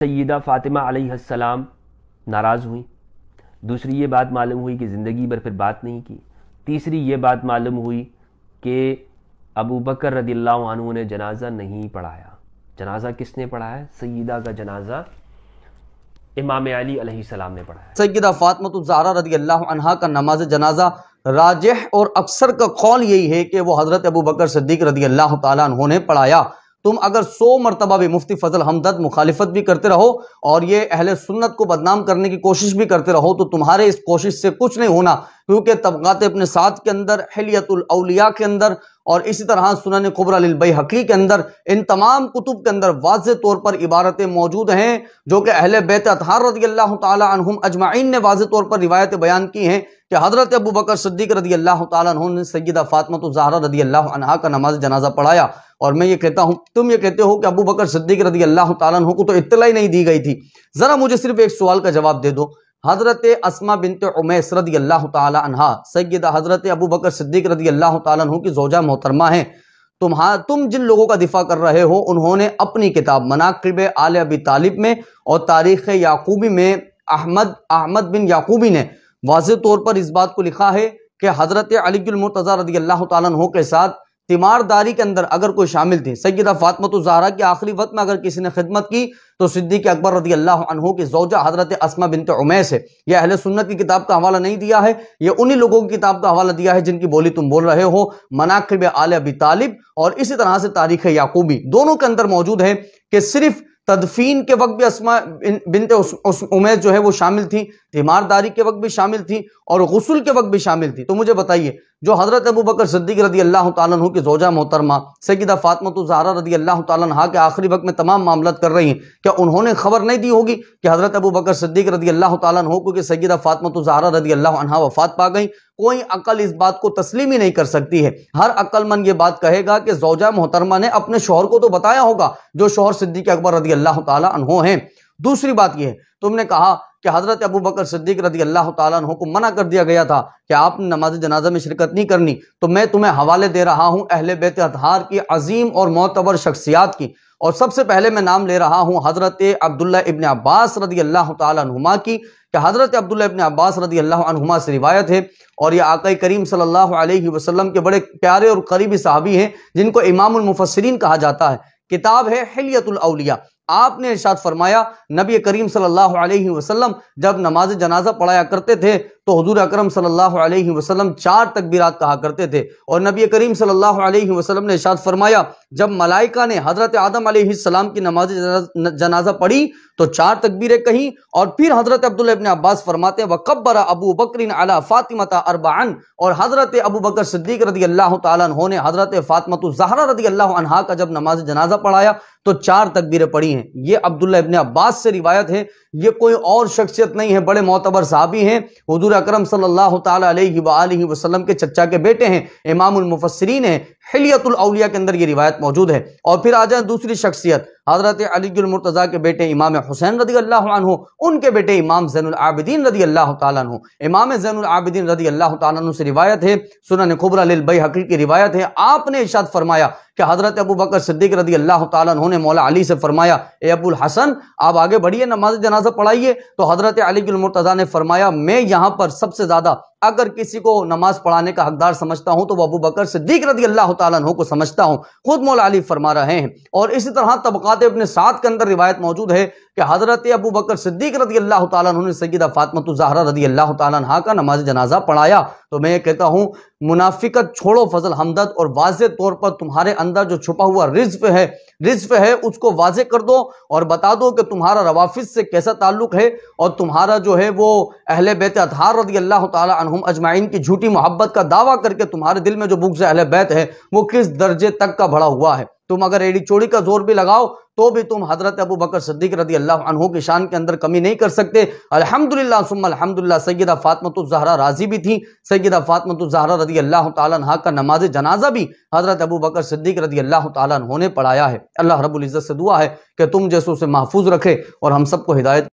سیدہ فاطمہ علیہ السلام ناراض ہوئیں۔ دوسری یہ بات معلوم ہوئی کہ زندگی بھر پھر بات نہیں کی۔ تیسری یہ بات معلوم ہوئی کہ ابو بکر رضی اللہ عنہ نے جنازہ نہیں پڑھایا۔ جنازہ کس نے پڑھایا؟ سیدہ کا جنازہ امام علی علیہ السلام نے پڑھایا۔ سیدہ فاطمہ الزہرا رضی اللہ عنہا کا نماز جنازہ راجح اور اکثر کا قول یہی ہے کہ وہ حضرت ابو بکر صدیق رضی اللہ تعالیٰ عنہ نے پڑھایا۔ تم اگر 100 مرتبہ بھی مفتی فضل حمدرد مخالفت بھی کرتے رہو اور یہ اہل سنت کو بدنام کرنے کی کوشش بھی کرتے رہو تو تمہارے اس کوشش سے کچھ نہیں ہونا، کیونکہ طبقات ابن سعد کے اندر، حلیۃ الاولیاء کے اندر اور اسی طرح سنن کبریٰ للبیہقی کے اندر، ان تمام کتب کے اندر واضح طور پر عبارتیں موجود ہیں جو کہ اہل بیت اطہار رضی اللہ تعالی عنہم اجمعین نے واضح طور پر روایت بیان کی ہیں کہ حضرت ابو بکر صدیق رضی اللہ تعالیٰ عنہ نے سیدہ فاطمہ الزہرا رضی اللہ عنہا کا نماز جنازہ پڑھایا۔ اور میں یہ کہتا ہوں، تم یہ کہتے ہو کہ ابو بکر صدیق رضی اللہ تعالیٰ عنہ کو تو اطلاع ہی نہیں دی گئی تھی۔ ذرا مجھے صرف ایک سوال کا جواب دے دو۔ حضرت اسماء بنت عمیس رضی اللہ تعالی عنہا سیدہ حضرت ابو بکر صدیق رضی اللہ تعالیٰ عنہ کی زوجہ محترمہ ہیں۔ تم جن لوگوں کا دفاع کر رہے ہو انہوں نے اپنی کتاب مناقب آل ابی طالب میں اور تاریخ یعقوبی میں احمد بن یعقوبی نے واضح طور پر اس بات کو لکھا ہے کہ حضرت علی المرتضیٰ رضی اللہ تعالیٰ عنہ کے ساتھ تیمارداری کے اندر اگر کوئی شامل تھی، سیدہ فاطمہ الزہرا کی آخری وقت میں اگر کسی نے خدمت کی تو صدیق اکبر رضی اللہ عنہ کی زوجہ حضرت اسماء بنت عمیس ہے۔ یہ اہل سنت کی کتاب کا حوالہ نہیں دیا ہے، یہ انہی لوگوں کی کتاب کا حوالہ دیا ہے جن کی بولی تم بول رہے ہو۔ مناقب آل ابی طالب اور اسی طرح سے تاریخ یعقوبی دونوں کے اندر موجود ہے کہ صرف تدفین کے وقت بھی اسماء بنت عمیس جو ہے وہ شامل تھی، تیمارداری کے وقت بھی شامل تھی اور غسل کے وقت بھی شامل تھی۔ تو مجھے بتائیے، جو حضرت ابو بکر صدیق رضی اللہ تعالیٰ عنہ کی زوجہ محترمہ سیدہ فاطمہ الزہرا رضی اللہ تعالیٰ عنہ کے آخری وقت میں تمام معاملات کر رہی ہیں، کیا انہوں نے خبر نہیں دی ہوگی کہ حضرت ابو بکر صدیق رضی اللہ تعالیٰ عنہ کو کہ سیدہ فاطمہ الزہرا رضی اللہ عنہ وفات پا گئیں؟ کوئی عقل اس بات کو تسلیم ہی نہیں کر سکتی ہے۔ ہر عقل مند یہ بات کہے گا کہ زوجہ محترمہ نے اپنے شوہر کو تو بتایا ہوگا جو شوہر صدیق اکبر رضی اللہ تعالیٰ عنہ ہیں۔ دوسری بات یہ ہے، تم نے کہا کہ حضرت ابو بکر صدیق رضی اللہ تعالیٰ عنہ کو منع کر دیا گیا تھا کہ آپ نے نماز جنازہ میں شرکت نہیں کرنی، تو میں تمہیں حوالے دے رہا ہوں اہل بیت اطہار کی عظیم اور معتبر شخصیات کی، اور سب سے پہلے میں نام لے رہا ہوں حضرت عبداللہ ابن عباس رضی اللہ تعالیٰ عنہما کی، کہ حضرت عبداللہ ابن عباس رضی اللہ عنہما سے روایت ہے، اور یہ آقا کریم صلی اللہ علیہ وسلم کے بڑے پیارے اور قریبی صحابی ہیں جن کو امام المفسرین کہا جاتا ہے۔ کتاب ہے حلیۃ الاولیاء۔ آپ نے ارشاد فرمایا، نبی کریم صلی اللہ علیہ وسلم جب نماز جنازہ پڑھایا کرتے تھے تو حضور اکرم صلی اللہ علیہ وسلم 4 تکبیرات کہا کرتے تھے، اور نبی کریم صلی اللہ علیہ وسلم نے ارشاد فرمایا جب ملائکہ نے حضرت آدم علیہ السلام کی نماز جنازہ پڑھی تو 4 تکبیریں کہیں، اور پھر حضرت عبداللہ ابن عباس فرماتے ہیں وَقَبَّرَ ابو بکر علی فاطمہ اربعا، اور حضرت ابو بکر صدیق رضی اللہ تعالیٰ عنہ نے حضرت فاطمہ الزہرا رضی اللہ عنہا کا جب نماز جنازہ پڑھایا تو 4 تکبیریں پڑھی ہیں۔ یہ عبداللہ ابن عباس سے روایت ہے، یہ کوئی اور شخصیت نہیں ہے، بڑے معتبر صحابی ہیں، حضور اکرم صلی اللہ تعالی علیہ وآلہ وسلم کے چچا کے بیٹے ہیں، امام المفسرین ہیں۔ حلیۃ الاولیاء کے اندر یہ روایت موجود ہے۔ اور پھر آ جائیں دوسری شخصیت، حضرت علی المرتضیٰ کے بیٹے امام حسین رضی اللہ عنہ، ان کے بیٹے امام زین العابدین رضی اللہ تعالیٰ عنہ۔ امام زین العابدین رضی اللہ تعالیٰ عنہ سے روایت ہے، سنن کبریٰ للبیہقی کی روایت ہے، آپ نے ارشاد فرمایا کہ حضرت ابو بکر صدیق رضی اللہ تعالیٰ عنہ نے مولا علی سے فرمایا اے ابو الحسن آپ آگے بڑھیے، نماز جنازہ پڑھائیے۔ تو حضرت علی المرتضیٰ نے فرمایا میں یہاں پر سب سے زیادہ اگر کسی کو نماز پڑھانے کا حقدار سمجھتا ہوں تو وہ ابو بکر صدیق رضی اللہ تعالیٰ عنہ کو سمجھتا ہوں، خود مولا علی فرما رہے ہیں۔ اور اسی طرح طبقات ابن سعد کے اندر روایت موجود ہے کہ حضرت ابو بکر صدیق رضی اللہ تعالیٰ عنہ نے سیدہ فاطمہ الزہرا رضی اللہ تعالیٰ عنہ کا نماز جنازہ پڑھایا۔ تو میں یہ کہتا ہوں منافقت چھوڑو فضل حمدرد، اور واضح طور پر تمہارے اندر جو چھپا ہوا رزق ہے اس کو واضح کر دو اور بتا دو کہ تمہارا روافض سے کیسا تعلق ہے، اور تمہارا جو ہے وہ اہل بیت اطہار رضی اللہ تعالی عنہم اجمعین کی جھوٹی محبت کا دعویٰ کر کے تمہارے دل میں جو بغض اہل بیت ہے وہ کس درجے تک کا بڑھا ہوا ہے۔ تم اگر ایڑی چوڑی کا زور بھی لگاؤ تو بھی تم حضرت ابو بکر صدیق رضی اللہ عنہ کی شان کے اندر کمی نہیں کر سکتے۔ الحمدللہ ثم الحمدللہ سیدہ فاطمہ الزہرا راضی بھی تھی، سیدہ فاطمہ الزہرا رضی اللہ تعالیٰ عنہ کا نماز جنازہ بھی حضرت ابو بکر صدیق رضی اللہ تعالیٰ عنہ نے پڑھایا ہے۔ اللہ رب العزت سے دعا ہے کہ تم جیسوں سے محفوظ رکھے اور ہم سب کو ہدایت